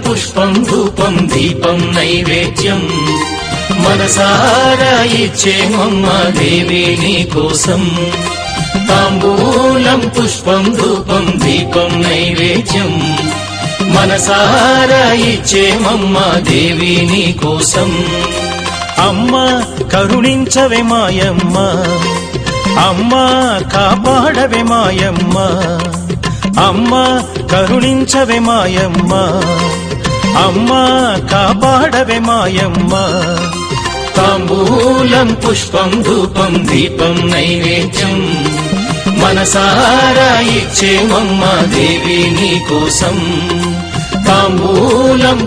పుష్పం ధూపం దీపం నైవేద్యం మనసారా ఇచ్చేమమ్మ దేవి నీ కోసం తాంబూలం పుష్పం ధూపం దీపం నైవేద్యం మనసారా ఇచ్చేమమ్మ దేవి నీ కోసం అమ్మ కరుణించవే మాయమ్మ అమ్మ కాపాడవే మాయమ్మ అమ్మ కరుణించవే మాయమ్మ అమ్మ కాపాడవే మాయమ్మ తాంబూలం పుష్పం ధూపం దీపం నైవేద్యం మనసారా ఇచ్చేమమ్మ దేవి నీ కోసం తాంబూలం